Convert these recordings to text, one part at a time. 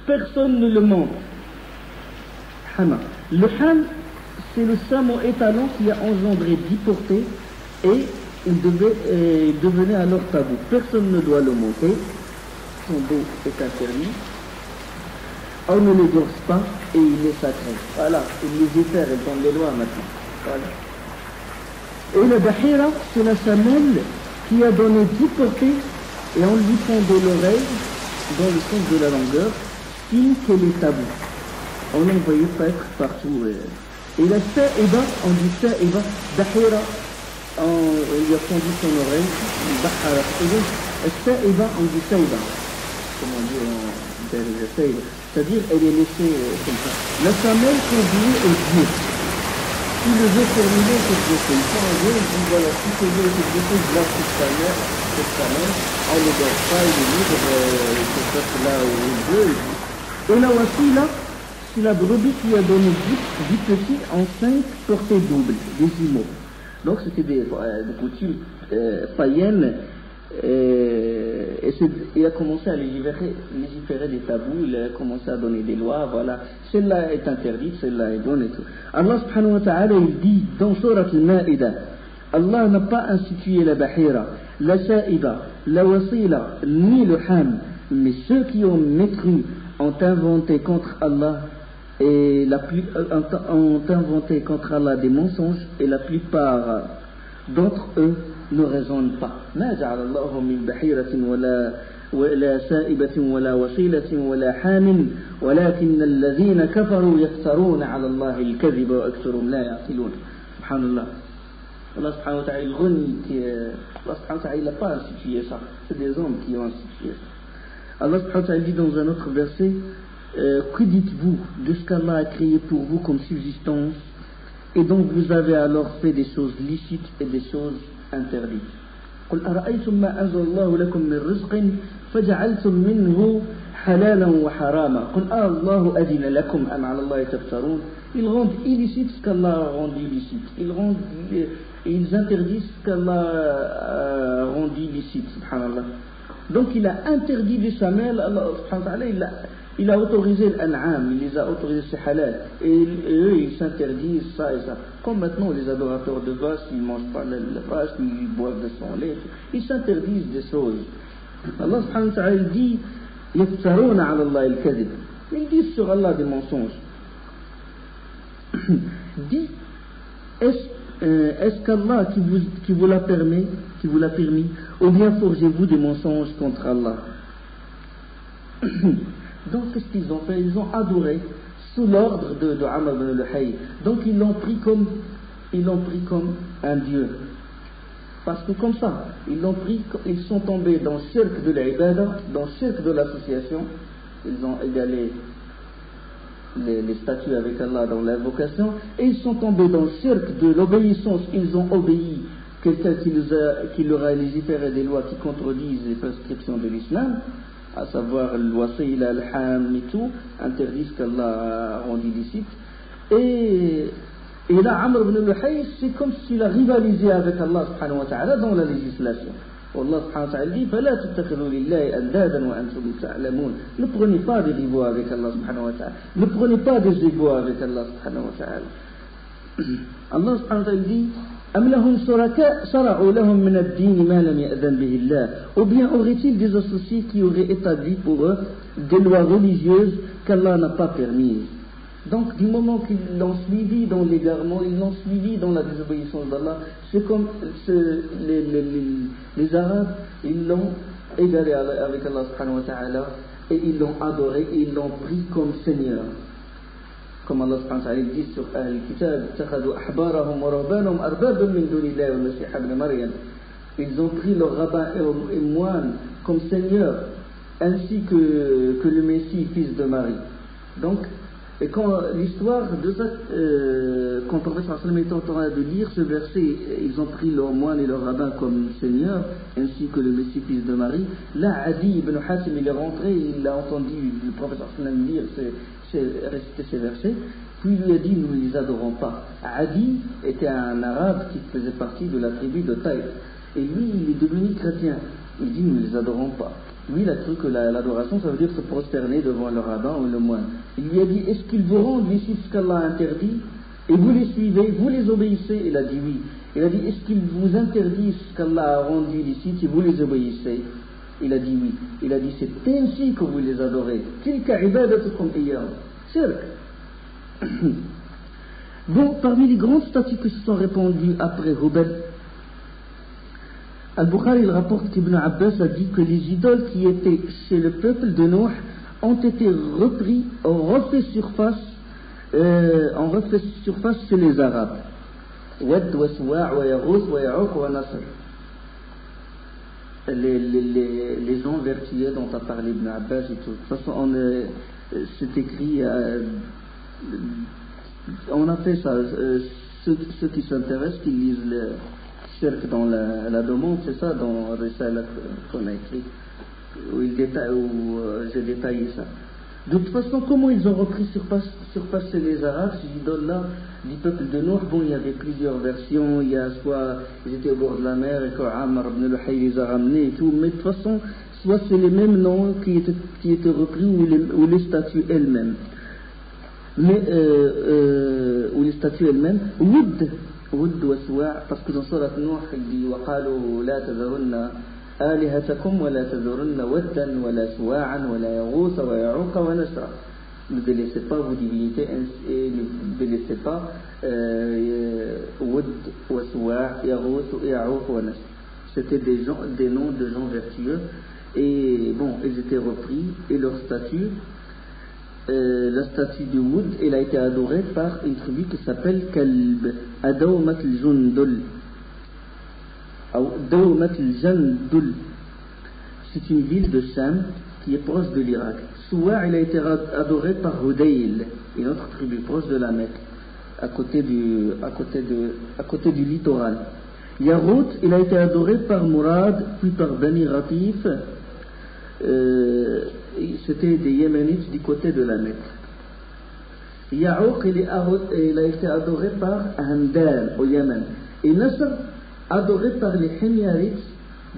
personne ne le monte. Hama. Le ham, c'est le samo étalon qui a engendré 10 portées et il devenait alors tabou. Personne ne doit le monter. Son dos est interdit. On ne le dorse pas et il est sacré. Voilà, il légifère et dans les lois maintenant. Voilà. Et le bahira, c'est la semelle qui a donné 10 portées et on lui fondait l'oreille dans le sens de la longueur, signe qu'elle est tabou. On l'envoyait paître partout. Et la sa'iba, on dit sa'iba, bahira, on lui a fondu son oreille, bahara. Et sa'iba, on dit sa'iba. Comment on dit en derrière sa'iba. C'est-à-dire, elle est laissée comme ça. La semelle conduit au Dieu. Si le veut terminer cette blessée, il prend un jeu, il dit voilà, si ce jeu est cette blessée, je lâche cette semelle, on ne dort pas, il est libre, il se passe là où il veut. Et là aussi, là, c'est la brebis qui a donné 10 petits en 5 portées doubles, des jumeaux. Donc c'était des coutumes païennes. Et il a commencé à légiférer des tabous, il a commencé à donner des lois, voilà. Celle-là est interdite, celle-là est bonne et tout. Allah subhanahu wa ta'ala, il dit dans Surat al-Ma'ida, Allah n'a pas institué la bahira, la sa'iba, la wasila, ni le ham, mais ceux qui ont mécru ont inventé contre Allah ont inventé contre Allah des mensonges et la plupart d'entre eux ne raisonnent pas. ما جعل الله من بحيرة ولا سائبة ولا وصيلة ولا حام ولكن الذين كفروا يفترون على الله الكذب وأكثرهم لا يعقلون. سبحان الله. Allah subhanahu wa ta'ala, Allah subhanahu wa ta'ala, il n'a pas institué ça. C'est des hommes qui ont institué ça. Allah subhanahu wa ta'ala dit dans un autre verset, que dites-vous de ce qu'Allah a créé pour vous comme subsistance et donc vous avez alors fait des choses licites et des choses interdites. قل أرأيتم ما أنزل الله لكم من رزق فجعلتم منه حلالا وحراما قل الله أذن لكم أم على الله تفترون. Ils rendent illicite ce qu'Allah a rendu illicite. Ils interdisent ce qu'Allah a rendu illicite. Subhanallah. Donc il a interdit des semelles. Allah subhanahu wa ta'ala, il a autorisé l'an'am, il les a autorisés, c'est halal. Et eux, ils s'interdisent ça et ça. Comme maintenant, les adorateurs de vaches, ils ne mangent pas la vache, ils boivent de son lait. Ils s'interdisent des choses. Allah subhanahu wa ta'ala dit يفترون على الله الكذب. Ils disent sur Allah des mensonges. Dit, est-ce qu'Allah qui vous l'a permis, ou bien forgez-vous des mensonges contre Allah? Donc qu'est-ce qu'ils ont fait? Ils ont adoré sous l'ordre de Amr ibn Luhay. Donc ils l'ont pris comme un dieu. Parce que comme ça, ils sont tombés dans le cercle de l'ibada, dans le cercle de l'association. Ils ont égalé les statuts avec Allah dans l'invocation, et ils sont tombés dans le cercle de l'obéissance. Ils ont obéi quelqu'un qui leur a légiféré des lois qui contredisent les prescriptions de l'islam, à savoir le wasila, le ham et tout, interdit ce qu'Allah a rendu licite. Et là, Amr ibn Luhay, c'est comme s'il a rivalisé avec Allah subhanahu wa ta'ala dans la législation. Allah subhanahu wa ta'ala dit فَلَا تَتَّخِذُوا لِلَّهِ أَنْدَادًا وَأَنْتُمْ تَعْلَمُونَ. Ne prenez pas des rivaux avec Allah subhanahu wa ta'ala. Ne prenez pas des égaux avec Allah subhanahu wa ta'ala. Allah subhanahu wa ta'ala dit أَمْ لَهُمْ شُرَكَاء شَرَعُوا لَهُم مِّنَ الدِّينِ مَا لَمْ يَأْذَنْ بِهِ اللَّهُ. Ou bien aurait-il des associés qui auraient établi pour eux des lois religieuses qu'Allah n'a pas permises? Donc, du moment qu'ils l'ont suivi dans l'égarement, ils l'ont suivi dans la désobéissance d'Allah, c'est comme les Arabes, ils l'ont égaré avec Allah subhanahu wa ta'ala, et ils l'ont adoré, et ils l'ont pris comme Seigneur. Comme Allah subhanahu wa ta'ala dit sur Al-Kitab, اتخذوا أحبارهم ورهبانهم أربابا من دون الله والمسيح ابن مريم. Ils ont pris leurs rabbins et moines comme Seigneur, ainsi que le Messie, fils de Marie. Donc, et quand l'histoire de ça, quand le prophète est en train de lire ce verset, ils ont pris leurs moines et leurs rabbins comme Seigneur, ainsi que le Messie fils de Marie. Là, Adi ibn Hatim, il est rentré, il a entendu le prophète lire, réciter ces versets, puis il lui a dit, nous ne les adorons pas. Adi était un arabe qui faisait partie de la tribu de Taïf, et lui, il est devenu chrétien. Il dit, nous ne les adorons pas. Lui, il a cru que l'adoration, ça veut dire se prosterner devant le rabbin ou le moine. Il lui a dit, est-ce qu'ils vous rendent ici ce qu'Allah a interdit? Et vous les suivez, vous les obéissez? Il a dit oui. Il a dit, est-ce qu'ils vous interdisent ce qu'Allah a rendu licite et vous les obéissez? Il a dit oui. Il a dit, c'est ainsi que vous les adorez. Tilka ibadatukum iyyahum. Shirk. Bon, parmi les grandes statues qui se sont répandues après Hubal, Al-Bukhari il rapporte qu'Ibn Abbas a dit que les idoles qui étaient chez le peuple de Nuh ont été repris, ont refait surface chez les Arabes. Wad wa Suwa' wa Yaghouth wa Ya'ouq wa Nasr. Les gens vertueux dont a parlé Ibn Abbas et tout. De toute façon, c'est écrit, on a fait ça. Ceux qui s'intéressent, qui lisent le Shirk dans la demande, c'est ça dans Risala qu'on a écrit, où j'ai détaillé ça. De toute façon, comment ils ont repris surface chez les Arabes, ces idoles-là, du peuple de Nuh? Bon, il y avait plusieurs versions. Il y a soit ils étaient au bord de la mer et que Amr ibn Luhay les a ramenés et tout, mais de toute façon, soit c'est les mêmes noms qui étaient repris ou les statues elles-mêmes. Mais, ou les statues elles-mêmes, Woud wa Suwa', parce que dans Surat Nuh, il dit وَقَالُوا لَا تَذَرُنَّ آلِهَتَكُمْ وَلَا تَذَرُنَّ وَدًّا وَلَا سُوَاعًا وَلَا يَغُوثَ وَيَعُوقَ وَنَسْرًا. Ne délaissez pas vos divinités et ne délaissez pas Woud wa Suwa', Yaghouth, Ya'ouq wa Nasr. C'était des noms de gens vertueux, et bon, ils étaient repris, et leur statue, la statue de Woud, elle a été adorée par une tribu qui s'appelle Kalb, Adawmat al-Jundul. Dawmat al-Jandul. C'est une ville de Sham qui est proche de l'Irak. Suwa' il a été adoré par Hudayl, une autre tribu proche de la Mecque, à côté du littoral. Yaghouth, il a été adoré par Murad, puis par Bani Ratif. C'était des Yéménites du côté de la Mecque. Ya'ouq, il a été adoré par Hamdan au Yémen. Et Nasr, adoré par les Himyarites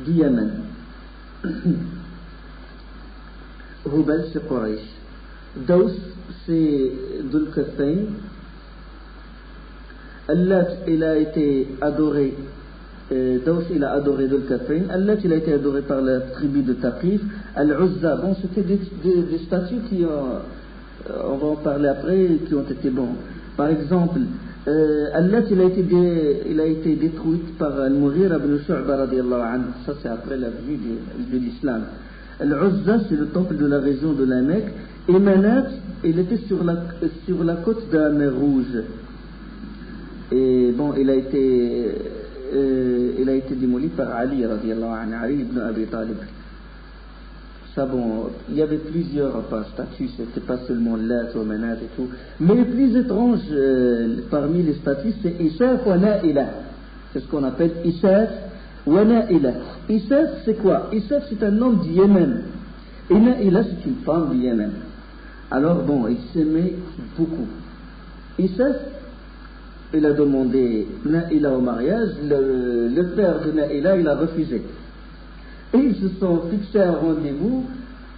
du Yémen. Hubal, c'est Quraysh. Daws, c'est Dhul Qassayn. Allat, il a été adoré. Daws, il a adoré Dhul Qassayn. Allat, il a été adoré par la tribu de Taqif. Al-Uzza, bon, c'était des statues qui ont, on va en parler après, qui ont été bons. Par exemple, Allat, il a été détruite par Al-Mughira ibn Shu'ba radiyallahu anhu. Ça, c'est après la vie de l'islam. Al-Uzza, c'est le temple de la région de la Mecque. Et Manat, il était sur la côte de la mer Rouge. Et bon, il a été démoli par Ali radiyallahu anhu, Ali ibn Abi Talib. Ça, bon, il y avait plusieurs statues, c'était pas seulement Lat ou Manat et tout. Mais les plus étranges parmi les statues, c'est Isaf wa Na'ilah. C'est ce qu'on appelle Isaf wa Na'ilah. Isaf, c'est quoi? Isaf, c'est un homme du Yémen. Et Na'ilah, c'est une femme du Yémen. Alors, bon, ils s'aimaient beaucoup. Isaf, il a demandé Na'ilah au mariage. Le père de Na'ilah, il a refusé. Et ils se sont fixés un rendez-vous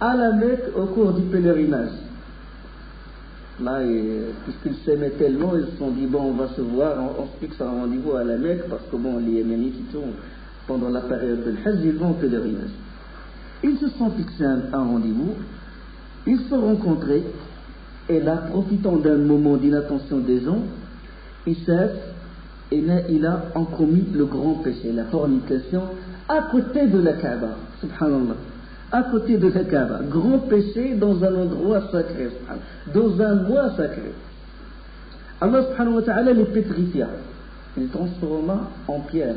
à la Mecque au cours du pèlerinage. Là, puisqu'ils s'aimaient tellement, ils se sont dit, bon, on va se voir, on se fixe un rendez-vous à la Mecque, parce que bon, les Yéménites, pendant la période de l'Hajj, ils vont au pèlerinage. Ils se sont fixés un rendez-vous, ils se sont rencontrés, et là, profitant d'un moment d'inattention des gens, Isaf et Na'ilah ont commis le grand péché, la fornication, à côté de la Kaaba, subhanallah, à côté de la Kaaba, grand péché dans un endroit sacré, dans un mois sacré. Allah subhanahu wa ta'ala les pétrifia, il les transforma en pierre.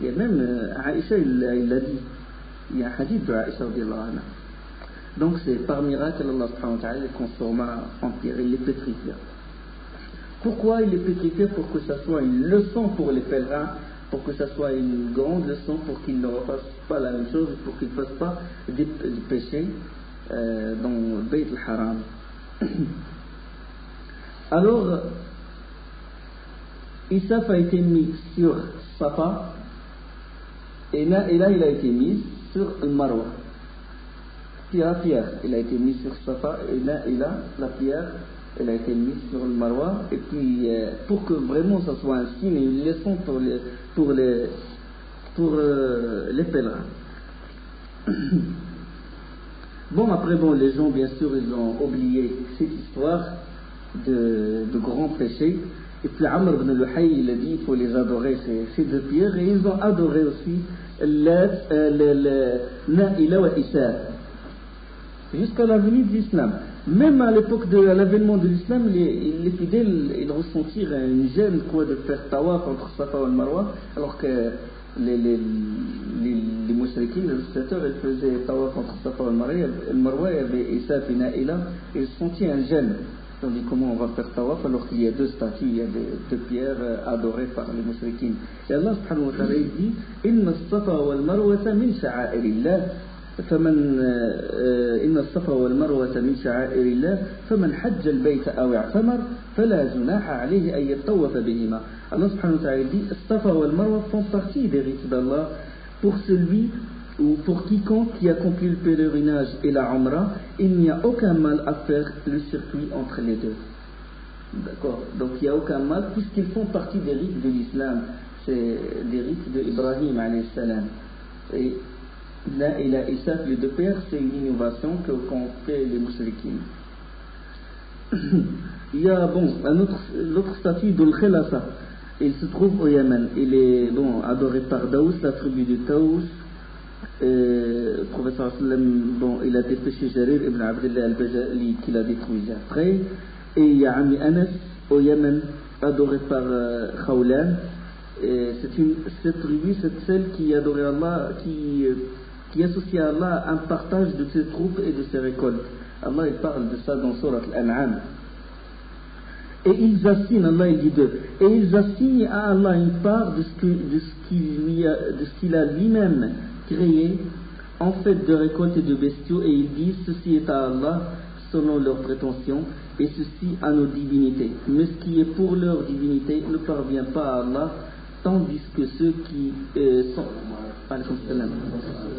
Il y a même Aïcha, il l'a dit, il y a un hadith de Aïcha radiyallahu anha. Donc c'est par miracle Allah subhanahu wa ta'ala les transforma en pierre, il les pétrifia. Pourquoi il les pétrifia? Pour que ça soit une leçon pour les pèlerins, pour que ça soit une grande leçon, pour qu'ils ne refassent pas la même chose, pour qu'ils ne fassent pas des péchés dans Bayt al-Haram. Alors, Isaf a été mis sur Safa, et là il a été mis sur le Marwa. pierre à pierre. Il a été mis sur Safa et là, la pierre, elle a été mise sur le Marwa. Et puis, pour que vraiment ça soit un signe et une leçon pour les pèlerins. Bon, après, les gens, bien sûr, ils ont oublié cette histoire de grands péchés. Et puis, Amr ibn Luhay, il a dit il faut les adorer, ces deux pierres. Et ils ont adoré aussi Na'ila wa Isar, jusqu'à la venue de l'islam. Même à l'époque de l'avènement de l'islam, les fidèles, ils ressentirent une gêne de faire tawaf entre Safa et Marwa, alors que les mouchriquins, les législateurs, ils faisaient tawaf entre Safa et Marwa, il y avait Isaf et Na'ila, et ils sentaient un gêne. On dit comment on va faire tawaf alors qu'il y a deux statues, il y a deux pierres adorées par les mouchriquins. Et Allah subhanahu wa ta'ala dit Inna as-safa wal marwata min sha'airillah. إن الصفا والمروة من شعائر الله فمن حج البيت أو اعتمر فلا جناح عليه أن يطوف بهما. Allah subhanahu wa ta'ala dit Safa wal Marwa font partie des rites d'Allah pour celui ou pour quiconque qui accomplit le pèlerinage et la Umrah. Il n'y a aucun mal à faire le circuit entre les deux. D'accord. Donc il n'y a aucun mal puisqu'ils font partie des rites de l'islam. C'est des rites d'Ibrahim alayhi salam. Et là, et la Isaf, les deux pères, c'est une innovation qu'ont fait les mouchriquins. Il y a l'autre statue d'Ul Khilasa. Il se trouve au Yémen. Il est adoré par Daous, la tribu de Taous. Le professeur sallam, il a dépêché Jarir ibn Abdullah al-Bajali qui l'a détruit après. Et il y a Ami Anas au Yémen, adoré par Khawlan. Cette tribu, c'est celle qui adorait Allah, qui associe à Allah un partage de ses troupes et de ses récoltes. Allah il parle de ça dans Surat Al-An'am. Et ils assignent, Allah il dit d'eux, et ils assignent à Allah une part de ce qu'il a lui-même créé en fait de récoltes et de bestiaux, et ils disent ceci est à Allah selon leurs prétentions et ceci à nos divinités. Mais ce qui est pour leur divinité ne parvient pas à Allah, tandis que ceux qui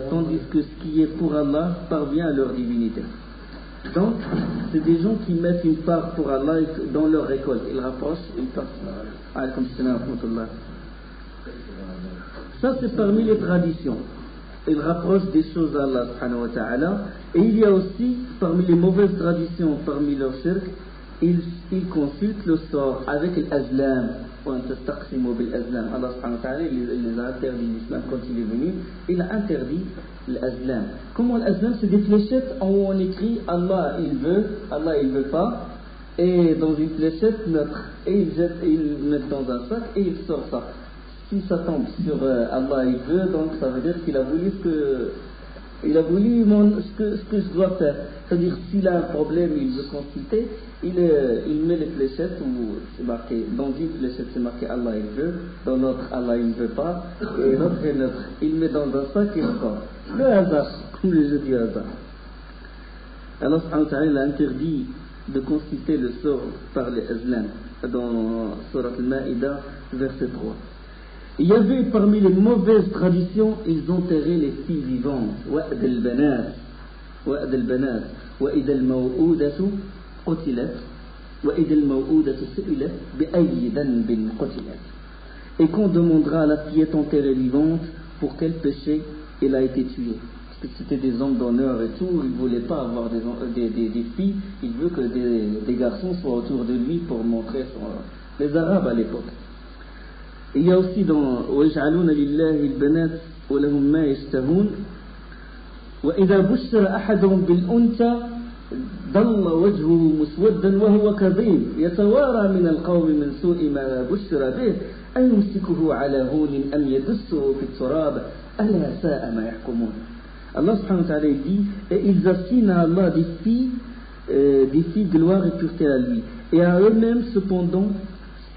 tandis que ce qui est pour Allah parvient à leur divinité. Donc, c'est des gens qui mettent une part pour Allah dans leur récolte. Ils rapprochent une part. Ça, c'est parmi les traditions. Ils rapprochent des choses à Allah subhanahu wa ta'ala. Et il y a aussi, parmi les mauvaises traditions, parmi leurs shirk, ils consultent le sort avec l'azlam. Allah subhanahu wa ta'ala, il les a interdit, l'islam quand il est venu, il a interdit l'azlam. Comment l'azlam? C'est des fléchettes où on écrit Allah il veut pas, et dans une fléchette neutre, et ils mettent dans un sac et ils sortent ça. Si ça tombe sur Allah il veut, donc ça veut dire qu'il a voulu ce que je dois faire. C'est-à-dire s'il a un problème, il veut consulter, il met les fléchettes où c'est marqué, dans une fléchette c'est marqué Allah il veut, dans l'autre Allah il ne veut pas, et l'autre est neutre. Il met dans un sac et il sort. Le hasard, comme le jeu du hasard. Allah subhanahu wa ta'ala a interdit de consulter le sort par les azlam dans Surat Al-Ma'idah, verset 3. Il y avait parmi les mauvaises traditions, ils enterraient les filles vivantes. وَأَدَ الْبَنَاتِ وَإِذَا الْمَوْءُودَةُ قُتِلَتْ وَإِذَا الْمَوْءُودَةُ سُئِلَتْ بِأَيِّ ذَنبٍ قُتِلَتْ. Et qu'on demandera à la fillette enterrée vivante pour quel péché elle a été tuée. Parce que c'était des hommes d'honneur et tout, il ne voulait pas avoir des filles, il veut que des garçons soient autour de lui pour montrer les Arabes à l'époque. Il y a aussi dans وَيَجْعَلُونَ لِلَّهِ الْبَنَاتِ وَلَهُمْ مَا يَشْتَهُونَ وَإِذَا بُشِّرَ أَحَدُهُمْ بِالْأُنثَى ظَلَّ وَجْهُهُ مُسْوَدًّا وَهُوَ كَظِيمٌ يَتَوَارَى مِنَ الْقَوْمِ مِنْ سُوءِ مَا بُشِّرَ بِهِ أَيُمْسِكُهُ عَلَى هُونٍ أَمْ يَدُسُّهُ فِي التُّرَابِ أَلَا سَاءَ مَا يَحْكُمُونَ. Allah subhanahu wa ta'ala dit et ils assignent à Allah des filles gloire et pureté à lui et à eux-mêmes cependant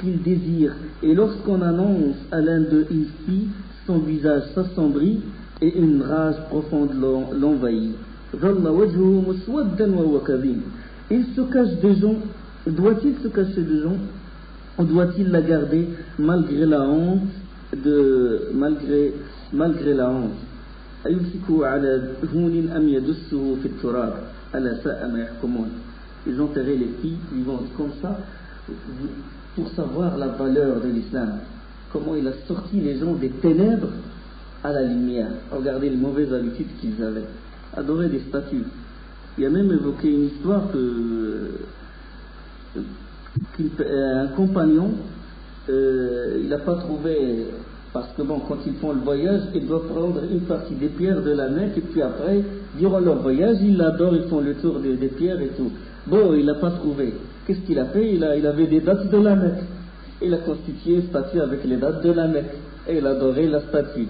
qu'ils désirent, et lorsqu'on annonce à l'un d'eux une fille, son visage s'assombrit et une rage profonde l'envahit. Il se cache des gens, doit-il se cacher des gens ou doit-il la garder malgré la honte أيمسكه على هون أم يدسه في التراب ألا ساء ما يحكمون. Ils enterraient les filles vivantes comme ça pour savoir la valeur de l'islam. Comment il a sorti les gens des ténèbres à la lumière. Regardez les mauvaises habitudes qu'ils avaient. Adorer des statues. Il a même évoqué une histoire qu'un compagnon, il n'a pas trouvé, parce que bon, quand ils font le voyage, ils doivent prendre une partie des pierres de la Mecque, et puis après, durant leur voyage, ils l'adorent, ils font le tour des pierres et tout. Bon, il n'a pas trouvé. Qu'est-ce qu'il a fait? Il avait des dates de la Mecque. Il a constitué une statue avec les dates de la Mecque. Et il adorait la statue.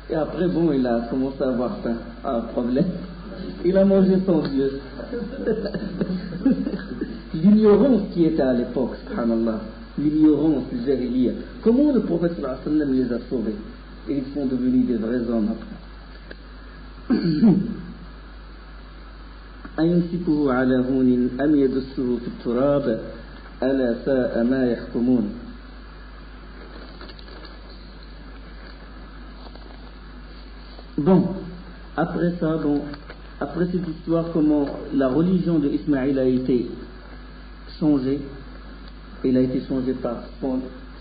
Et après, bon, il a commencé à avoir faim. Ah, problème. Il a mangé son Dieu. L'ignorance qui était à l'époque, subhanallah. L'ignorance, le jahiliya. Comment le prophète sallallahu alayhi wa sallam les a sauvés? Et ils sont devenus des vrais hommes après. أيمسكه على هون أم يدسه في التراب ألا ساء ما يحكمون. Bon, après ça, après cette histoire, comment la religion de Ismaïl a été changée, il a été changé par ce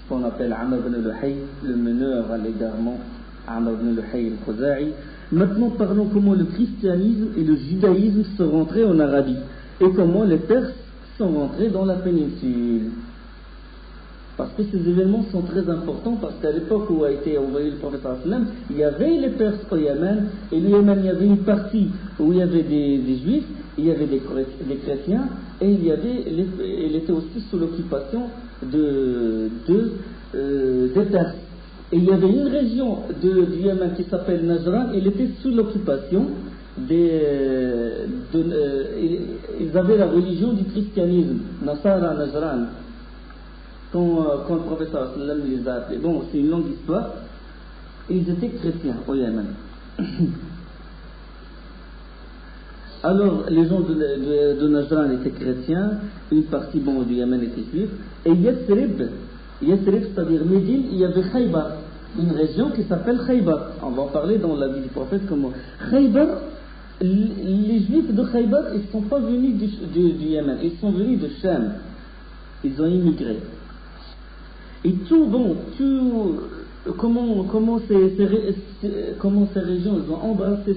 qu'on appelle Amr ibn Luhay, le meneur à l'égarement, Amr ibn Luhay al-Khuzai. Maintenant, parlons comment le christianisme et le judaïsme sont rentrés en Arabie et comment les Perses sont rentrés dans la péninsule. Parce que ces événements sont très importants, parce qu'à l'époque où a été envoyé le prophète sallam, il y avait les Perses au Yémen, et le Yémen, il y avait une partie où il y avait des Juifs, il y avait des chrétiens, et il était aussi sous l'occupation des Perses. Et il y avait une région du Yémen qui s'appelle Najran, elle était sous l'occupation ils avaient la religion du christianisme, Nasara Najran. Quand le professeur les a appelés. Bon, c'est une longue histoire. Ils étaient chrétiens au Yémen. Alors, les gens de Najran étaient chrétiens, une partie du Yémen était juif, et Yathrib, c'est-à-dire Médine, il y avait Khaybar, une région qui s'appelle Khaybar. On va en parler dans la vie du prophète comment. Khaybar, les juifs de Khaybar, ils ne sont pas venus du Yémen, ils sont venus de Sham. Ils ont immigré. Et comment ces régions ils ont embrassé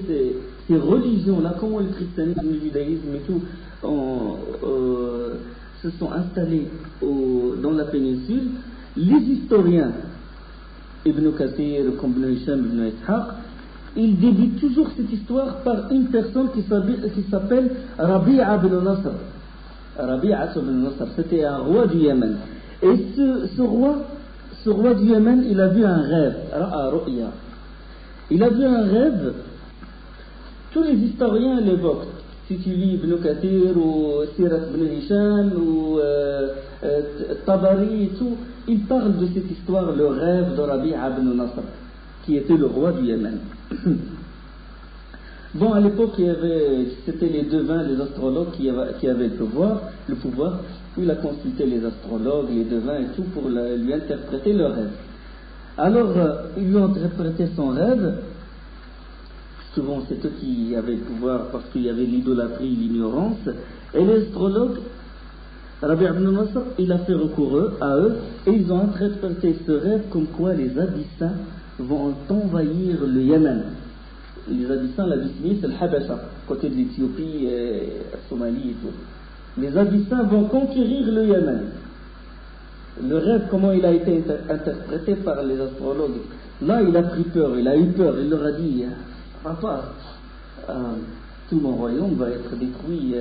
ces religions-là, comment le christianisme, le judaïsme et tout se sont installés dans la péninsule. Les historiens, Ibn Kathir, comme Ibn Hisham, Ibn Ishaq, ils débutent toujours cette histoire par une personne qui s'appelle Rabi'a ibn Nasr. Rabi'a ibn Nasr, c'était un roi du Yémen. Et ce roi du Yémen, il a vu un rêve, Ru'ya. Il a vu un rêve, tous les historiens l'évoquent. Si tu lis Ibn Kathir ou Sirat ibn Hisham ou Tabari et tout, ils parlent de cette histoire, le rêve de Rabi'a ibn Nasr, qui était le roi du Yémen. Bon, à l'époque, c'était les devins, les astrologues qui avaient le pouvoir. Il a consulté les astrologues, les devins et tout pour lui interpréter le rêve. Alors, ils lui ont interprété son rêve. Souvent, c'est eux qui avaient le pouvoir parce qu'il y avait l'idolâtrie, l'ignorance. Et les astrologues, Rabi' ibn Nasr, il a fait recours à eux et ils ont interprété ce rêve comme quoi les Abyssins vont envahir le Yémen. Les Abyssins, l'Abyssinie, c'est le Habasha, côté de l'Éthiopie, la Somalie et tout. Les Abyssins vont conquérir le Yémen. Le rêve, comment il a été interprété par les astrologues. Là, il a pris peur, il a eu peur, il leur a dit papa, tout mon royaume va être détruit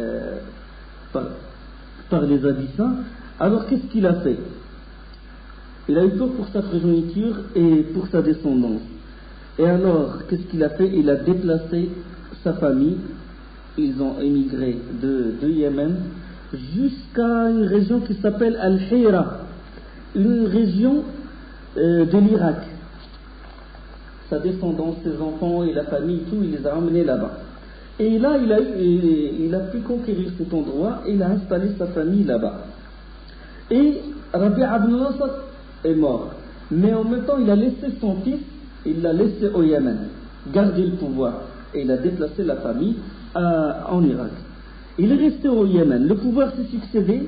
par les Abyssins. Alors, qu'est-ce qu'il a fait? Il a eu peur pour sa progéniture et pour sa descendance. Et alors, qu'est-ce qu'il a fait? Il a déplacé sa famille. Ils ont émigré de Yémen jusqu'à une région qui s'appelle Al-Hira, une région de l'Irak. Sa descendance, ses enfants et la famille, tout, il les a ramenés là-bas. Et là, il a pu conquérir cet endroit et il a installé sa famille là-bas. Et Rabi'a ibn Nasr est mort. Mais en même temps, il a laissé son fils, il l'a laissé au Yémen. gardé le pouvoir et il a déplacé la famille en Irak. Il est resté au Yémen. Le pouvoir s'est succédé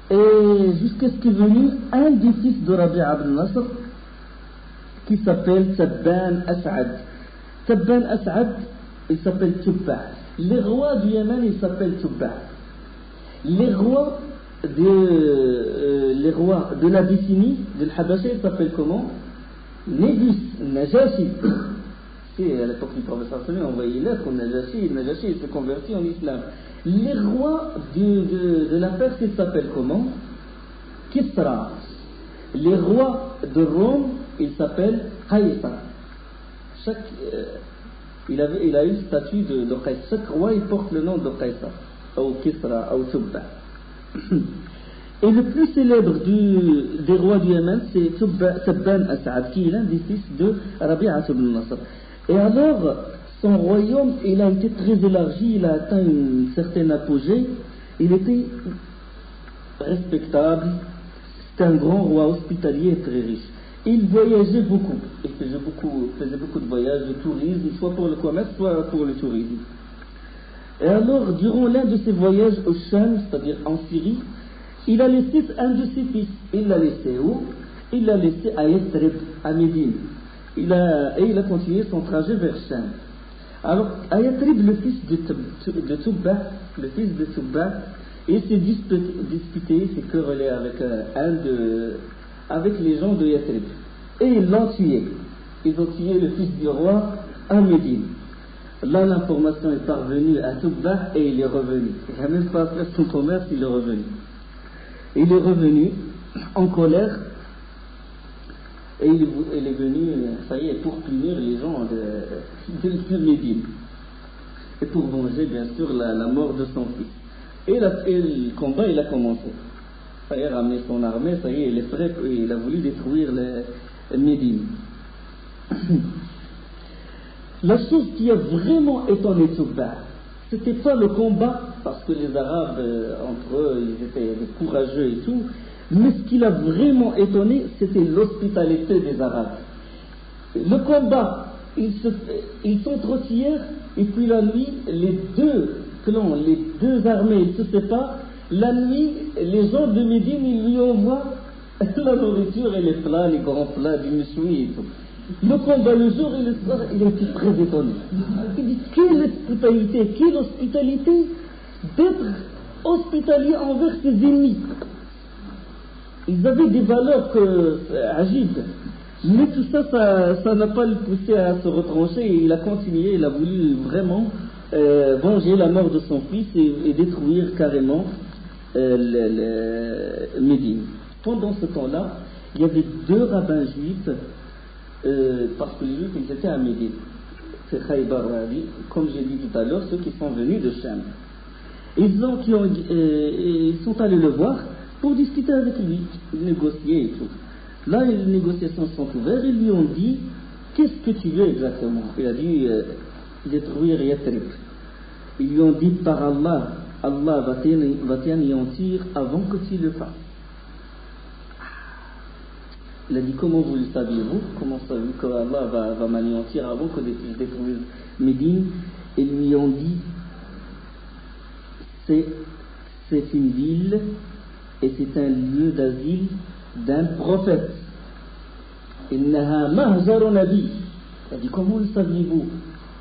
et jusqu'à ce qu'est venu un des fils de Rabi'a ibn Nasr qui s'appelle Tabban As'ad. Tabban As'ad, il s'appelle Tubba. Les rois du Yémen, ils s'appellent Tubba. Les rois de l'Abyssinie, de l'Habasha, ils s'appellent comment? Négus, Najashi. À l'époque du prophète sallallahu on voyait lettre au Najashi, Najashi s'est converti en islam. Les rois de la Perse, ils s'appellent comment? Kisra. Les rois de Rome, ils s'appellent Qaysar. Il a eu le statut de Qaysar. Chaque roi, il porte le nom de Qaysar, ou Kisra, ou Tubba. Et le plus célèbre des rois du Yémen, c'est Tabban As'ad, qui est l'un des fils de Rabi'a ibn Nasr. Et alors, son royaume, il a été très élargi, il a atteint une certaine apogée, il était respectable, c'était un grand roi hospitalier et très riche. Il voyageait beaucoup, il faisait beaucoup de voyages, de tourisme, soit pour le commerce, soit pour le tourisme. Et alors, durant l'un de ses voyages au Sham, c'est-à-dire en Syrie, il a laissé un de ses fils. Il l'a laissé où? Il l'a laissé à Yathrib, à Médine. Et il a continué son trajet vers Sham. Alors, à Yathrib, le fils de Tubba, il s'est disputé, s'est querellé avec les gens de Yathrib. Et ils l'ont tué. Ils ont tué le fils du roi à Médine. Là, l'information est parvenue à Tubba et il est revenu. Il n'a même pas fait son commerce, il est revenu. Il est revenu en colère et il est venu, ça y est, pour punir les gens de Médine. Et pour venger, bien sûr, la mort de son fils. Et le combat, il a commencé. Ça y est, ramené son armée, ça y est, il est prêt, il a voulu détruire Médine. La chose qui a vraiment étonné Tubba, c'était pas le combat, parce que les Arabes, entre eux, ils étaient courageux et tout, mais ce qui l'a vraiment étonné, c'était l'hospitalité des Arabes. Le combat, ils s'entretirent, et puis la nuit, les deux clans, les deux armées, ils se séparent. La nuit, les gens de Médine, ils lui envoient la nourriture et les plats, les grands plats du Messoui et tout. Le combat le jour et le soir, il était très étonné. Il dit, quelle hospitalité d'être hospitalier envers ses ennemis. Ils avaient des valeurs agibles. Mais tout ça, ça n'a pas le poussé à se retrancher et il a continué, il a voulu vraiment venger la mort de son fils et détruire carrément Médine. Pendant ce temps-là, il y avait deux rabbins juifs, parce que les juifs ils étaient à Médine. C'est Khaybar, comme j'ai dit tout à l'heure, ceux qui sont venus de Sham. Ils sont allés le voir pour discuter avec lui, négocier et tout. Là, les négociations sont ouvertes, ils lui ont dit, qu'est-ce que tu veux exactement? Il a dit, détruire Yathrib. Ils lui ont dit, par Allah, Allah va t'anéantir avant que tu le fasses. Il a dit, comment vous le saviez-vous? Comment savez-vous que Allah va m'anéantir avant que je détruise Médine? Ils lui ont dit, c'est une ville et c'est un lieu d'asile d'un prophète. Innaha mahjaru nabi. Il a dit, comment le saviez-vous?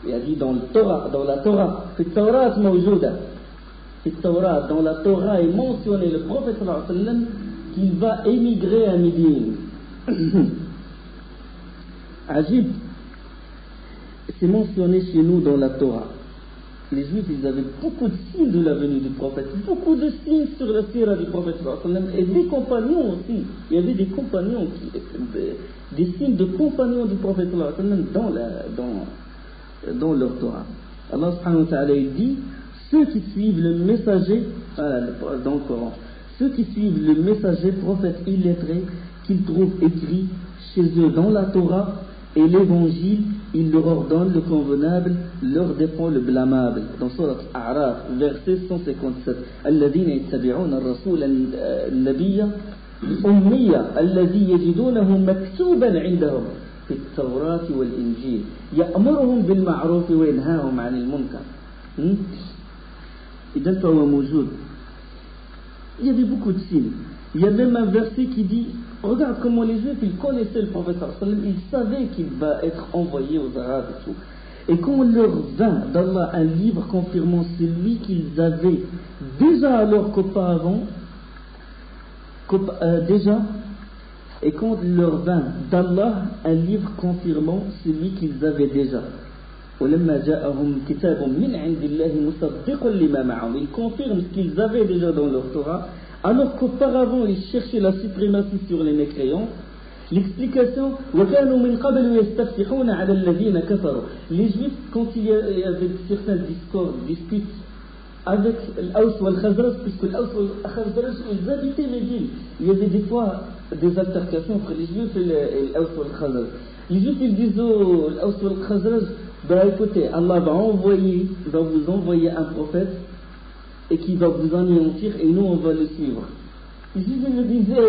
Il a dit, dans la Torah, fi Tawrat mawjouda. Fi Tawrat, dans la Torah est mentionné le prophète sallallahu alayhi wa sallam qu'il va émigrer à Médine. Ajib, c'est mentionné chez nous dans la Torah. Les Juifs, ils avaient beaucoup de signes de la venue du prophète, beaucoup de signes sur la sira du prophète, et des compagnons aussi. Il y avait des compagnons, des signes de compagnons du prophète dans leur Torah. Allah subhanahu wa ta'ala dit, ceux qui suivent le messager, dans le Coran, ceux qui suivent le messager prophète illettré, qu'ils trouvent écrit chez eux dans la Torah et l'évangile, il leur ordonne le convenable, leur défend le blâmable. Dans Surat A'raf, verset 157. الذين يتبعون الرسول النبي الأمي الذي يجدونه مكتوبا عندهم في التوراة والإنجيل يأمرهم بالمعروف وينهاهم عن المنكر. إذا فهو موجود. Il y avait beaucoup de signes. Il y a même un verset qui dit, regarde comment les Juifs, ils connaissaient le prophète sallallahu alayhi wa sallam, ils savaient qu'il va être envoyé aux Arabes et tout. Et quand leur vint d'Allah un livre confirmant celui qu'ils avaient déjà alors qu'auparavant, déjà, et quand leur vint d'Allah un livre confirmant celui qu'ils avaient déjà. ولما جاءهم كتاب من عند الله مصدق لما معهم. Ils confirment ce qu'ils avaient déjà dans leur Torah, alors qu'auparavant ils cherchaient la suprématie sur les mécréants. L'explication, وكانوا من قبل يستفتحون على الذين كفروا. Les Juifs, quand il y avait certains disputes avec l'Aws et le Khazraj, puisque l'Aws et le Khazraj, ils habitaient Médine. Il y avait des fois des altercations entre les Juifs et l'Aws et le Khazraj. Les Juifs, ils disaient aux l'Aws et le Khazraj, ben écoutez, Allah va vous envoyer un prophète et qui va vous anéantir et nous on va le suivre. Les Juifs le disaient,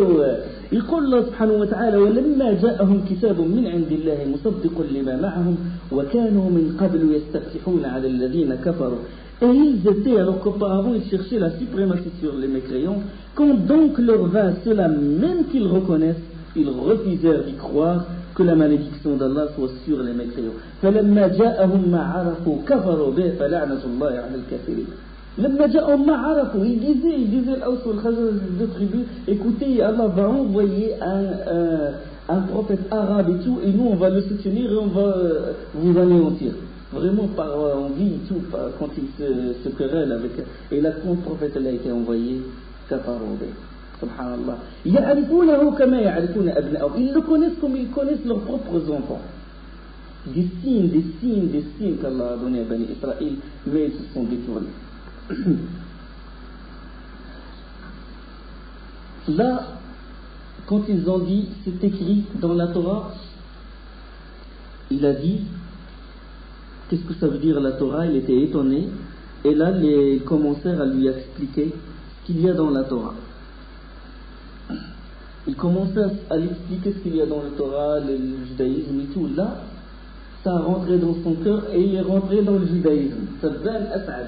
يقول الله سبحانه وتعالى ولما جاءهم كتاب من عند الله مصدق لما معهم وكانوا من قبل يستفتحون على الذين كفروا. Et ils étaient, alors qu'auparavant ils cherchaient la suprématie sur les mécréants, quand donc leur vint cela même qu'ils reconnaissent, ils refusèrent d'y croire que la malédiction d'Allah soit sur les mécréants. فلما جاءهم ما عرفوا كفروا به فلعنة الله على الكافرين. لما جاءهم ما عرفوا, ils disaient l'Aws et le Khazraj, les deux tribus, écoutez, Allah va envoyer un prophète arabe et tout, et nous on va le soutenir et on va vous anéantir. Vraiment par envie et tout, quand ils se querellent avec. Et là, quand le prophète a été envoyé, كفروا به. Subhanallah. يعرفونه كما يعرفون أبناءهم. Ils le connaissent comme ils connaissent leurs propres enfants. Des signes qu'Allah a donné à Bani Israël, mais ils se sont détournés. Là, quand ils ont dit, c'est écrit dans la Torah, il a dit, qu'est-ce que ça veut dire la Torah? Il était étonné, et là, ils commencèrent à lui expliquer ce qu'il y a dans la Torah. Il commençait à lui expliquer ce qu'il y a dans le Torah, le judaïsme et tout. Là, ça a rentré dans son cœur et il est rentré dans le judaïsme. Tabban As'ad.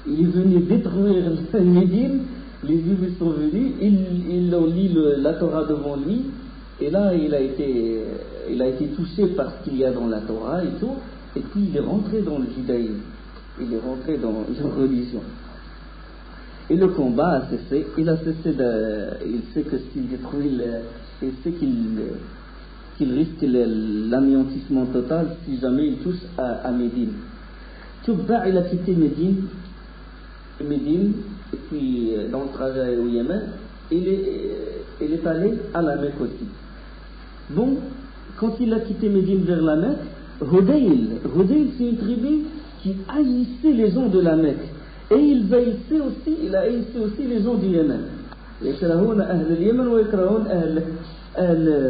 Il est venu détruire Médine, les Juifs sont venus, ils ont lu la Torah devant lui, et là il a été touché par ce qu'il y a dans la Torah et tout, et puis il est rentré dans le judaïsme, il est rentré dans la religion. Et le combat a cessé, il sait que s'il détruit, il sait qu'il risque l'anéantissement total si jamais il touche à Médine. Tubba, il a quitté Médine, et puis dans le trajet au Yémen, il est allé à la Mecque aussi. Bon, quand il a quitté Médine vers la Mecque, Hudayl, c'est une tribu qui haïssait les gens de la Mecque. Et il a haïssé aussi les gens du Yémen. يكرهون أهل اليمن ويكرهون أهل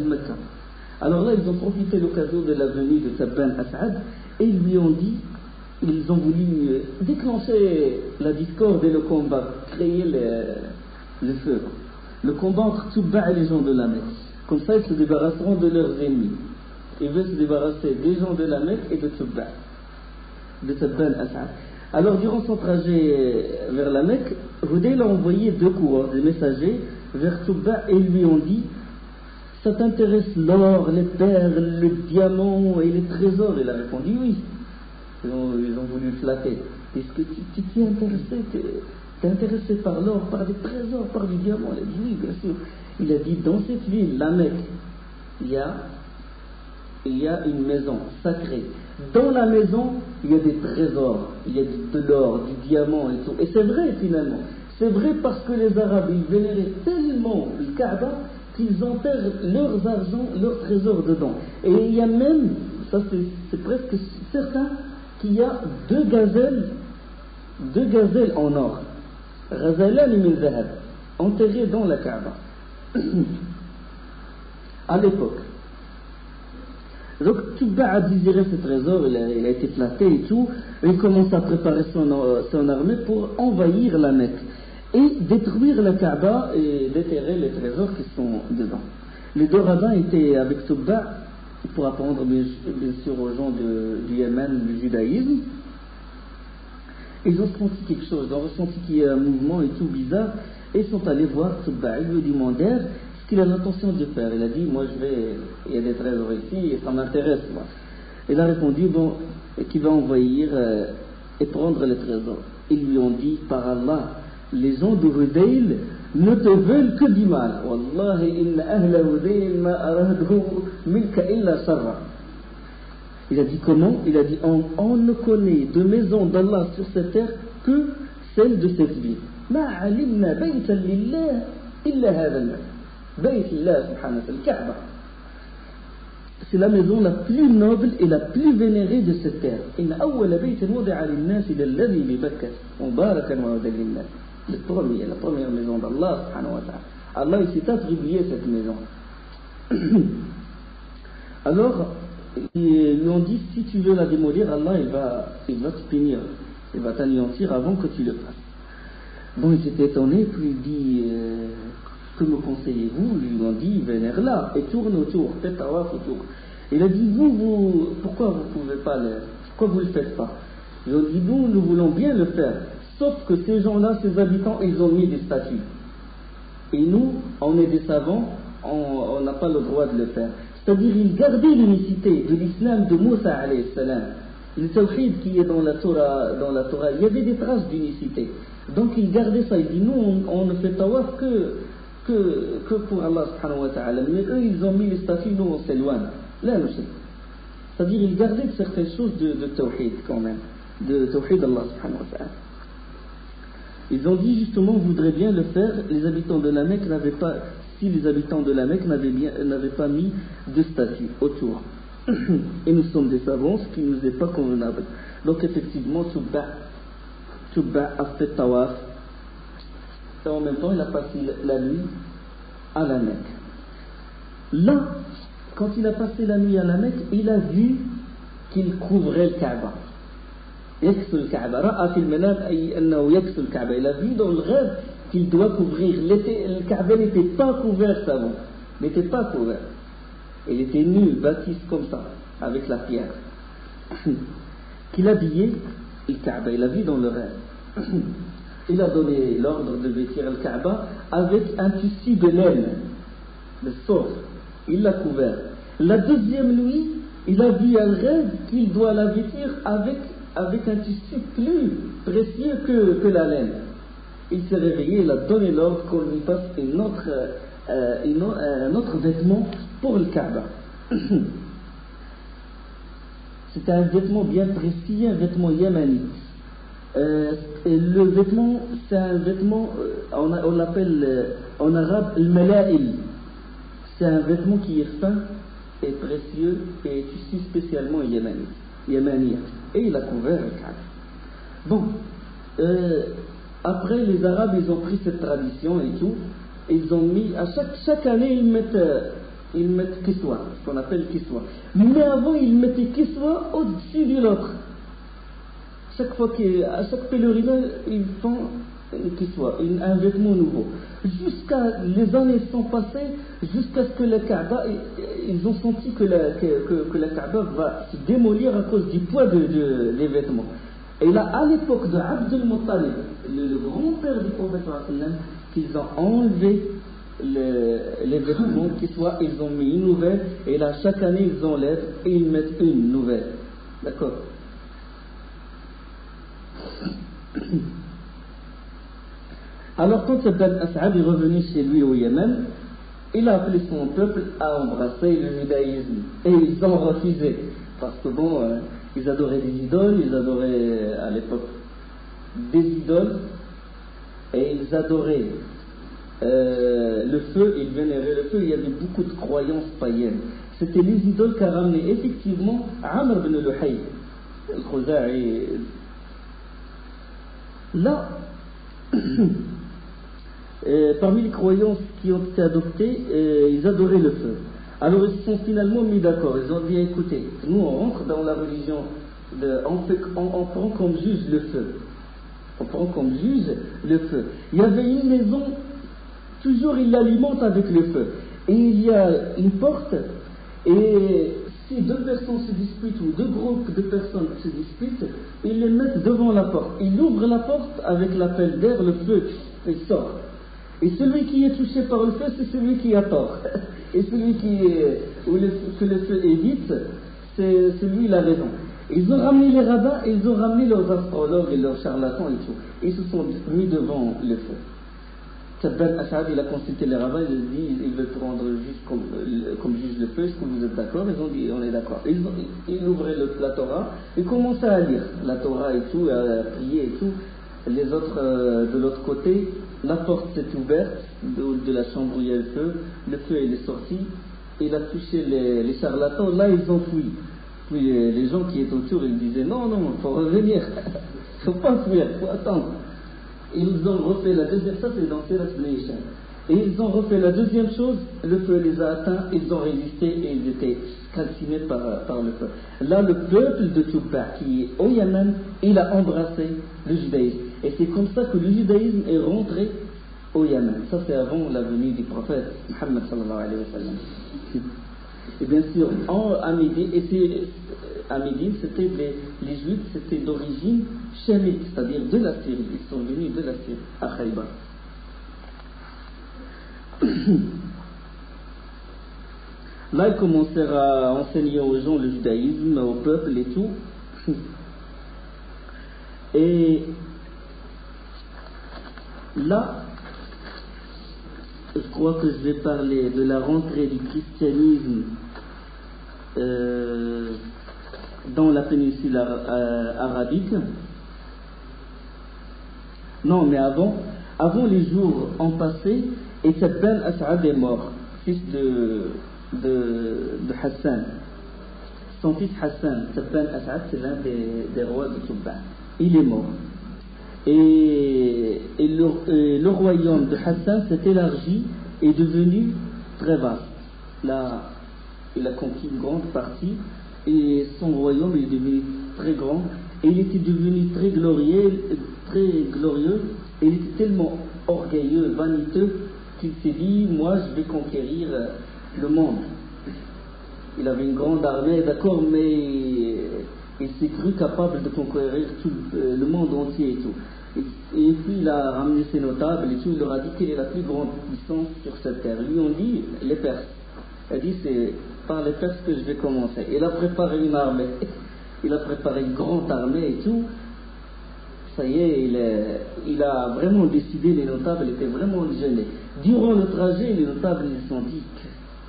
مكة. Alors là, ils ont profité de l'occasion de la venue de Tabban As'ad et ils lui ont dit, ils ont voulu déclencher la discorde et le combat, créer le feu. Le combat entre Tubba et les gens de la Mecque. Comme ça, ils se débarrasseront de leurs ennemis. Ils veulent se débarrasser des gens de la Mecque et de Tubba, de Tabban As'ad. Alors, durant son trajet vers la Mecque, Hudayl a envoyé 2 coureurs, des messagers, vers Tubba et ils lui ont dit, ça t'intéresse l'or, les perles, le diamant et les trésors? Il a répondu oui. Ils ont voulu le flatter. Est-ce que tu t'es intéressé? T'es intéressé par l'or, par des trésors, par du diamant? Il a dit oui, bien sûr. Il a dit, dans cette ville, la Mecque, il y a une maison sacrée. Dans la maison, il y a des trésors, il y a de l'or, du diamant et tout. Et c'est vrai finalement. C'est vrai parce que les Arabes, ils vénéraient tellement le Kaaba qu'ils enterrent leurs argent, leurs trésors dedans. Et il y a même, ça c'est presque certain, qu'il y a 2 gazelles en or. Ghazalan min zahab, enterrées dans la Kaaba. À l'époque. Donc Tubba a désiré ce trésor, il a été flatté et tout, et il commence à préparer son armée pour envahir la Mecque et détruire la Kaaba et déterrer les trésors qui sont dedans. Les deux rabbins étaient avec Subba pour apprendre bien sûr aux gens du Yémen du judaïsme. Ils ont senti quelque chose, ils ont ressenti qu'il y a un mouvement et tout bizarre, et ils sont allés voir Subba. Ils lui demandèrent ce qu'il a l'intention de faire. Il a dit, moi il y a des trésors ici et ça m'intéresse moi. Il a répondu, bon, qu'il va envahir et prendre les trésors. Ils lui ont dit, par Allah, les gens de Hudayl ne te veulent que du mal. Wallahi inna ahla Hudayl ma aradu minka illa sharra. Il a dit comment? Il a dit on ne connaît de maison d'Allah sur cette terre que celle de cette ville. Ma alimna baytan lillah illa hadha al-bayt. Bayt Allah subhanahu wa ta'ala. C'est la maison la plus noble et la plus vénérée de cette terre. Inna awwala baytin wudi'a lin-nas alladhi bi Makkah mubarakan wa hudan lin-nas. La première maison d'Allah subhanahu wa ta'ala. Allah il s'est attribué cette maison. Alors ils lui ont dit, si tu veux la démolir, Allah il va te punir, il va t'anéantir avant que tu le fasses. Bon, ils étaient étonnés, puis il dit, que me conseillez-vous? Ils lui ont dit, vénère là et tourne autour, faites tawaf autour. Il a dit, pourquoi vous pouvez pas pourquoi vous le faites pas? Ils ont dit, nous voulons bien le faire, sauf que ces gens-là, ces habitants, ils ont mis des statues. Et nous, on est des savants, on n'a pas le droit de le faire. C'est-à-dire, il gardait l'unicité de l'islam de Moussa alayhi salam. Le tawhid qui est dans la Torah, il y avait des traces d'unicité. Donc il gardait ça, il dit, nous on ne fait tawaf que pour Allah subhanahu wa ta'ala. Mais eux, ils ont mis les statues, nous on s'éloigne. Là, nous c'est. C'est-à-dire, il gardait certaines choses de tawhid quand même, de tawhid Allah subhanahu wa ta'ala. Ils ont dit justement, on voudrait bien le faire, les habitants de la Mecque n'avaient pas... Si les habitants de la Mecque n'avaient pas mis de statue autour. Et nous sommes des savants, ce qui nous est pas convenable. Donc effectivement, Subba a fait tawaf. Et en même temps, il a passé la nuit à la Mecque. Là, quand il a passé la nuit à la Mecque, il a vu qu'il couvrait le Kaaba. يكسو الكعبة رأى في المنام أي أنه يكسو الكعبة. Il a vu dans le rêve qu'il doit couvrir. Le Kaaba n'était pas couvert, savon. N'était pas couvert. Il était nu, bâtisse comme ça, avec la pierre. Qu'il habillait le Kaaba. Il a vu dans le rêve. Il a donné l'ordre de vêtir le Kaaba avec un tissu de laine, le sort. Il l'a couvert. La deuxième nuit, il a vu un rêve qu'il doit la vêtir avec un tissu plus précieux que la laine. Il s'est réveillé, il a donné l'ordre qu'on lui passe un autre vêtement pour le Kaaba. C'était un vêtement bien précis, un vêtement yéménite. Le vêtement, c'est un vêtement, on l'appelle en arabe le mala'il. C'est un vêtement qui est fin et précieux et tissu spécialement yéménite. Et il a couvert le Kaaba. Bon, après les Arabes, ils ont pris cette tradition et tout, et ils ont mis, à chaque année, ils mettent kiswa, ce qu'on appelle kiswa. Mais avant, ils mettaient kiswa au-dessus de l'autre. À chaque pèlerinage, ils font une kiswa, un vêtement nouveau. Les années sont passées, jusqu'à ce que le Kaaba, ils ont senti que le Kaaba va se démolir à cause du poids des vêtements. Et là, à l'époque de Abdul Muttalib, le grand-père du prophète, qu'ils ont enlevé les vêtements kiswa, ils ont mis une nouvelle, et là, chaque année, ils enlèvent et ils mettent une nouvelle. D'accord? Alors quand Ibn As'ad est revenu chez lui au Yémen, il a appelé son peuple à embrasser le judaïsme. Et ils ont refusé. Parce que bon, ils adoraient des idoles, ils adoraient à l'époque des idoles, et ils adoraient le feu, ils vénéraient le feu, il y avait beaucoup de croyances païennes. C'était les idoles qu'a ramené effectivement Amr ibn Luhay, le Khouza'i. Là, parmi les croyances qui ont été adoptées, ils adoraient le feu. Alors ils se sont finalement mis d'accord, ils ont dit écoutez, nous on rentre dans la religion, on prend comme juge le feu. On prend comme juge le feu. Il y avait une maison, toujours ils l'alimentent avec le feu. Et il y a une porte, et si deux personnes se disputent, ou deux groupes de personnes se disputent, ils les mettent devant la porte. Ils ouvrent la porte avec l'appel d'air, le feu, il sort. Et celui qui est touché par le feu, c'est celui qui a tort. Et celui que le feu évite, c'est celui qui a raison. Ils ont ramené les rabbins, et ils ont ramené leurs astrologues et leurs charlatans et tout. Et ils se sont mis devant le feu. Tabban As'ad, il a consulté les rabbins, il a dit, il veut prendre juste comme juge le feu, est-ce que vous êtes d'accord? Ils ont dit, on est d'accord. Ils ouvraient la Torah, et commençaient à lire la Torah et tout, à prier et tout. Les autres, de l'autre côté, la porte s'est ouverte de la chambre où il y a le feu il est sorti, il a touché les charlatans, là ils ont fui. Puis les gens qui étaient autour, ils disaient, non, il faut revenir, il ne faut pas fuir, il faut attendre. Ils ont refait la deuxième, ça c'est dans Sirat Nation. Et ils ont refait la deuxième chose, le feu les a atteints, ils ont résisté et ils étaient calcinés par le feu. Là, le peuple de Touba, qui est au Yémen, il a embrassé le judaïsme. Et c'est comme ça que le judaïsme est rentré au Yémen. Ça c'est avant la venue du prophète Muhammad sallallahu alayhi wa sallam. Et bien sûr, à Médine, c'était les Juifs, c'était d'origine chamite, c'est-à-dire de la Syrie. Ils sont venus de la Syrie, à Khaybar. Là, ils commencèrent à enseigner aux gens le judaïsme, au peuple et tout. Et là, je crois que je vais parler de la rentrée du christianisme dans la péninsule arabique. Non, mais avant les jours ont passé et Tabban As'ad est mort, fils de Hassan. Son fils Hassan, Tabban As'ad, c'est l'un des rois de Touba. Il est mort. Et le royaume de Hassan s'est élargi et est devenu très vaste. Là, il a conquis une grande partie et son royaume est devenu très grand et il était devenu très glorieux et il était tellement orgueilleux, vaniteux qu'il s'est dit, moi je vais conquérir le monde. Il avait une grande armée, d'accord, mais il s'est cru capable de conquérir tout le monde entier et tout. Et puis il a ramené ses notables et tout, il leur a dit quelle est la plus grande puissance sur cette terre. Lui on dit les Perses. Il a dit c'est par les Perses que je vais commencer. Il a préparé une armée, il a préparé une grande armée et tout. Ça y est, il a vraiment décidé, les notables étaient vraiment gênés. Durant le trajet, les notables ils se sont dit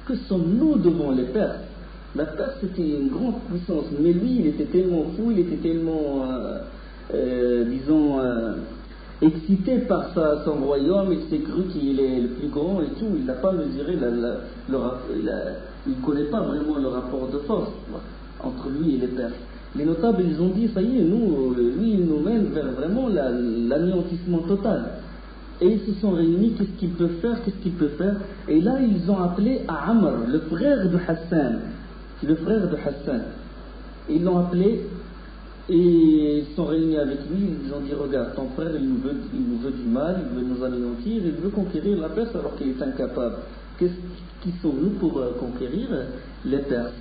que sommes-nous devant les Perses? La Perse c'était une grande puissance, mais lui il était tellement fou, il était tellement excité par son royaume, il s'est cru qu'il est le plus grand et tout, il n'a pas mesuré, il ne connaît pas vraiment le rapport de force entre lui et les Perses. Les notables, ils ont dit, ça y est, lui, il nous mène vers vraiment l'anéantissement total. Et ils se sont réunis, qu'est-ce qu'il peut faire, et là, ils ont appelé à Amr, le frère de Hassan. Ils l'ont appelé, et ils sont réunis avec lui, ils ont dit, regarde, ton frère, il nous veut du mal, il veut nous anéantir, il veut conquérir la Perse alors qu'il est incapable. Qui sommes-nous pour conquérir les Perses?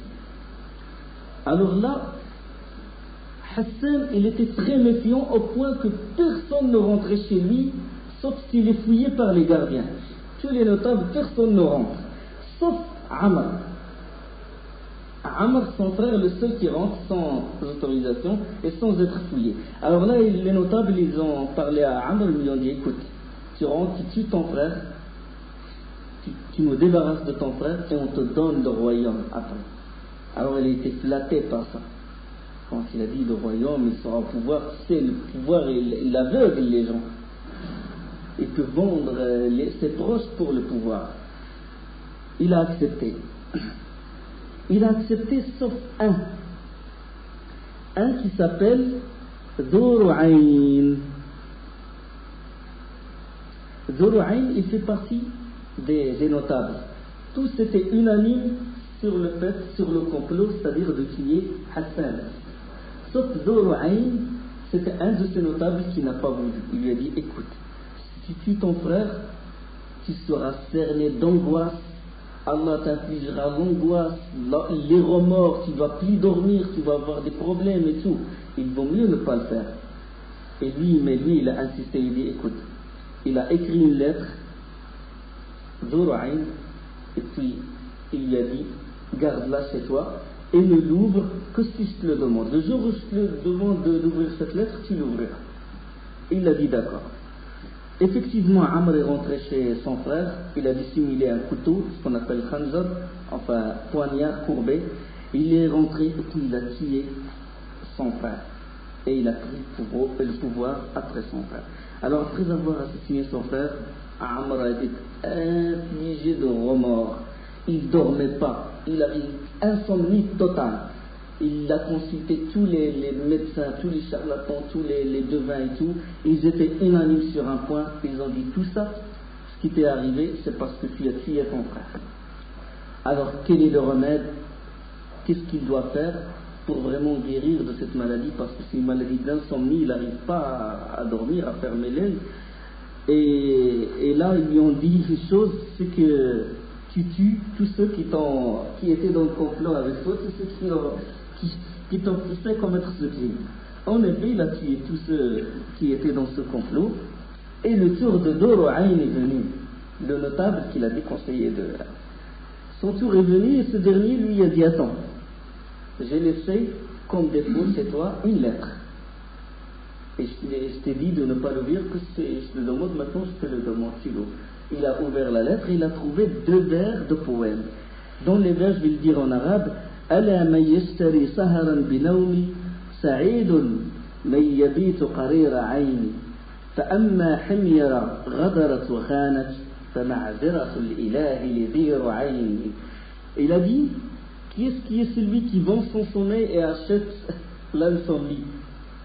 Alors là, Hassan, il était très méfiant au point que personne ne rentrait chez lui, sauf s'il est fouillé par les gardiens. Tous les notables, personne ne rentre, sauf Amr. Amr, son frère, le seul qui rentre sans autorisation et sans être fouillé. Alors là, les notables, ils ont parlé à Amr, ils lui ont dit, écoute, tu rentres, tu tues ton frère, tu nous débarrasses de ton frère et on te donne le royaume après. Alors il a été flatté par ça. Quand il a dit le royaume, il sera au pouvoir, c'est le pouvoir, il aveugle les gens. Il peut vendre ses proches pour le pouvoir. Il a accepté. Il a accepté sauf un qui s'appelle Dhuru'ayn. Dhuru'ayn, il fait partie des notables. Tous étaient unanimes sur le complot, c'est-à-dire de tuer Hassan. Sauf Dhuru'ayn, c'était un de ces notables qui n'a pas voulu. Il lui a dit, écoute, si tu tues ton frère, tu seras cerné d'angoisse Allah t'infligera l'angoisse, les remords, tu ne vas plus dormir, tu vas avoir des problèmes et tout. Il vaut mieux ne pas le faire. Et lui, il a insisté, il dit, écoute, il a écrit une lettre, Zouraïn, et puis il lui a dit, garde-la chez toi, et ne l'ouvre que si je te le demande. Le jour où je te demande d'ouvrir cette lettre, tu l'ouvriras. Il a dit d'accord. Effectivement, Amr est rentré chez son frère, il a dissimulé un couteau, ce qu'on appelle khanzar, enfin poignard courbé. Il est rentré et puis il a tué son frère. Et il a pris le pouvoir après son frère. Alors après avoir assassiné son frère, Amr a été infligé de remords. Il ne dormait pas, il avait une insomnie totale. Il a consulté tous les médecins, tous les charlatans, tous les devins et tout. Ils étaient unanimes sur un point. Ils ont dit tout ça, ce qui t'est arrivé, c'est parce que tu as tué ton frère. Alors quel est le remède? Qu'est-ce qu'il doit faire pour vraiment guérir de cette maladie? Parce que c'est une maladie d'insomnie, il n'arrive pas à dormir, à fermer l'œil. Et là, ils lui ont dit une chose, c'est que tu tues tous ceux qui étaient dans le complot avec toi, tous ceux qui t'ont poussé à commettre ce crime. En effet, il a tué tous ceux qui étaient dans ce complot, et le tour de Doro'ain est venu, le notable qu'il a déconseillé de... Son tour est venu, et ce dernier lui a dit, attends, j'ai laissé comme défaut chez toi une lettre. Et je t'ai dit de ne pas l'ouvrir, que je te le demande maintenant, je te le demande, tu l'ouvres. Il a ouvert la lettre et il a trouvé 2 vers de poèmes. Dans les vers, je vais le dire en arabe, ألا من يشتري سهرا بنومي سعيد من يبيت قرير عيني فأما حمير غدرت وخانت فمعذرة الإله لذير عيني. Il a dit, qui est celui qui vend son sommeil et achète l'insomnie?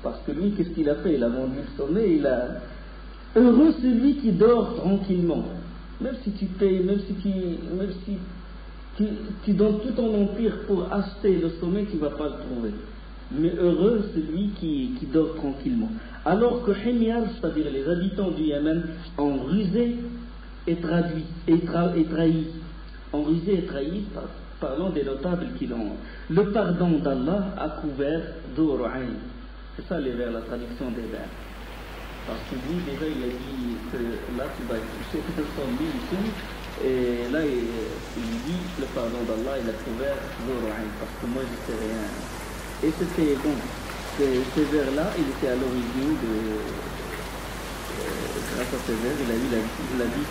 Parce que lui, qu'est-ce qu'il a fait? Il a vendu le sommeil, heureux celui qui dort tranquillement. Même si tu payes, même si tu donnes tout ton empire pour acheter le sommeil, tu ne vas pas le trouver. Mais heureux celui qui dort tranquillement. Alors que Himyar, c'est-à-dire les habitants du Yémen, ont rusé et trahi. Ont rusé et trahi, parlant des notables qui l'ont. Le pardon d'Allah a couvert Doro'ain. C'est ça la traduction des vers. Parce que lui, déjà, il a dit que là, tu vas toucher de son mission. Et là, il dit le pardon d'Allah, il a couvert Doro'ain. Parce que moi, je ne sais rien. Et c'était bon. Ces vers-là, il était à l'origine de. Grâce à ces vers, il a eu la vie.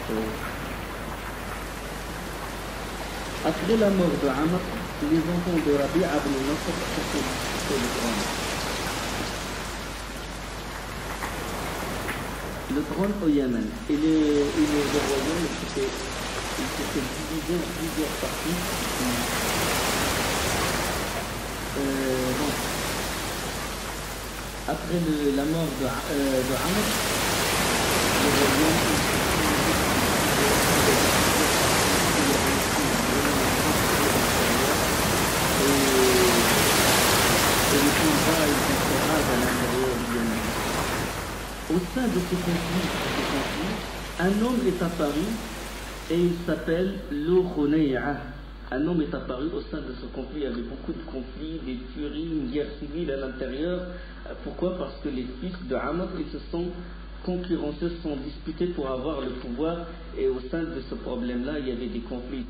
Après la mort de Amr, les enfants de Rabi' ibn Nasr occupaient le trône. Le trône au Yémen. Et le royaume s'était divisé en plusieurs parties. Bon. Après la mort de Amr, le royaume et le combat était à l'intérieur du Yémen. Au sein de ce conflit, un homme est apparu et il s'appelle Loukhunay'a. Un homme est apparu au sein de ce conflit. Il y avait beaucoup de conflits, des tueries, une guerre civile à l'intérieur. Pourquoi? Parce que les fils de Amr, ils se sont concurrencés, se sont disputés pour avoir le pouvoir. Et au sein de ce problème-là, il y avait des conflits.